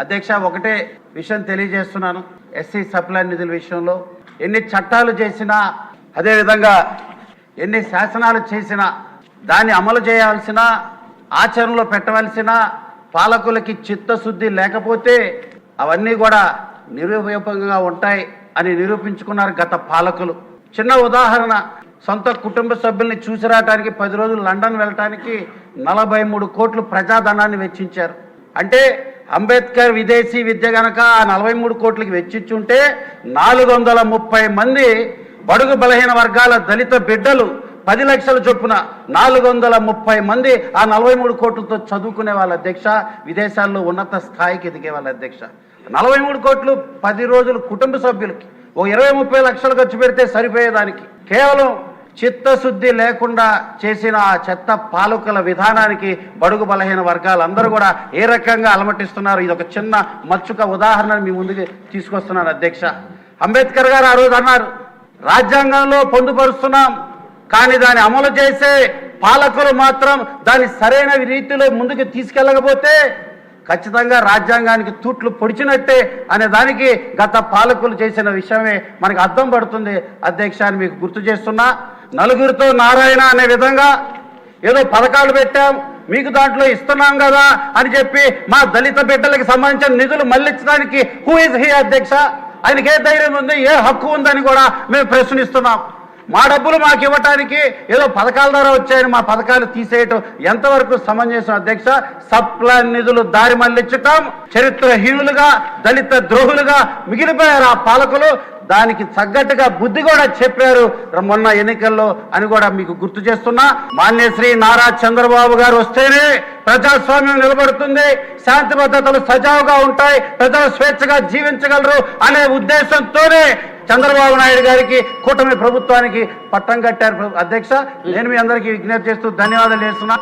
అధ్యక్ష, ఒకటే విషయం తెలియజేస్తున్నాను. ఎస్సీ సప్లై నిధుల విషయంలో ఎన్ని చట్టాలు చేసినా, అదేవిధంగా ఎన్ని శాసనాలు చేసినా దాన్ని అమలు చేయాల్సిన, ఆచరణలో పెట్టవలసిన పాలకులకి చిత్తశుద్ధి లేకపోతే అవన్నీ కూడా నిరుపయోగంగా ఉంటాయి అని నిరూపించుకున్నారు గత పాలకులు. చిన్న ఉదాహరణ, సొంత కుటుంబ సభ్యుల్ని చూసి రావడానికి 10 రోజులు లండన్ వెళ్ళటానికి 43 కోట్లు ప్రజాధనాన్ని వెచ్చించారు. అంటే అంబేద్కర్ విదేశీ విద్య గనక 43 కోట్లకి వెచ్చించుంటే 430 మంది బడుగు బలహీన వర్గాల దళిత బిడ్డలు 10 లక్షల చొప్పున 430 మంది ఆ 43 కోట్లతో చదువుకునే వాళ్ళ అధ్యక్ష, విదేశాల్లో ఉన్నత స్థాయికి ఎదిగే వాళ్ళ అధ్యక్ష. 43 కోట్లు 10 రోజులు కుటుంబ సభ్యులకి ఓ 20-30 లక్షలు ఖర్చు పెడితే సరిపోయేదానికి కేవలం చిత్తశుద్ధి లేకుండా చేసిన ఆ చెత్త పాలకుల విధానానికి బడుగు బలహీన వర్గాలందరూ కూడా ఏ రకంగా అలమటిస్తున్నారు. ఇది ఒక చిన్న మచ్చుక ఉదాహరణ మీ ముందుకు తీసుకొస్తున్నాను అధ్యక్ష. అంబేద్కర్ గారు ఆ రోజు అన్నారు, రాజ్యాంగంలో పొందుపరుస్తున్నాం, కానీ దాన్ని అమలు చేసే పాలకులు మాత్రం దాన్ని సరైన రీతిలో ముందుకు తీసుకెళ్ళకపోతే ఖచ్చితంగా రాజ్యాంగానికి తూట్లు పొడిచినట్టే అనే దానికి గత పాలకులు చేసిన విషయమే మనకు అర్థం పడుతుంది అధ్యక్ష అని మీకు గుర్తు చేస్తున్నా. నలుగురితో నారాయణ అనే విధంగా ఏదో పథకాలు పెట్టాం, మీకు దాంట్లో ఇస్తున్నాం కదా అని చెప్పి మా దళిత బిడ్డలకు సంబంధించిన నిధులు మళ్ళించడానికి హూ ఇస్ హీ అధ్యక్ష? ఆయనకి ఏ ధైర్యం ఉంది, ఏ హక్కు ఉందని కూడా మేము ప్రశ్నిస్తున్నాం. మా డబ్బులు మాకు ఇవ్వటానికి ఏదో పథకాల ద్వారా వచ్చాయని మా పథకాలు తీసేయటం ఎంతవరకు సమంజసం అధ్యక్ష? సప్లై నిధులు దారి మళ్లించటం, చరిత్రహీనులుగా దళిత ద్రోహులుగా మిగిలిపోయారు ఆ పాలకులు. దానికి తగ్గట్టుగా బుద్ధి కూడా చెప్పారు మొన్న ఎన్నికల్లో అని కూడా మీకు గుర్తు చేస్తున్నా. మాన్యశ్రీ నారా చంద్రబాబు గారు వస్తేనే ప్రజాస్వామ్యం నిలబడుతుంది, శాంతి భద్రతలు సజావుగా ఉంటాయి, ప్రజలు స్వేచ్ఛగా జీవించగలరు అనే ఉద్దేశంతోనే చంద్రబాబు నాయుడు గారికి, కూటమి ప్రభుత్వానికి పట్టం కట్టారు అధ్యక్ష. నేను మీ అందరికీ విజ్ఞప్తి చేస్తూ ధన్యవాదాలు చేస్తున్నా.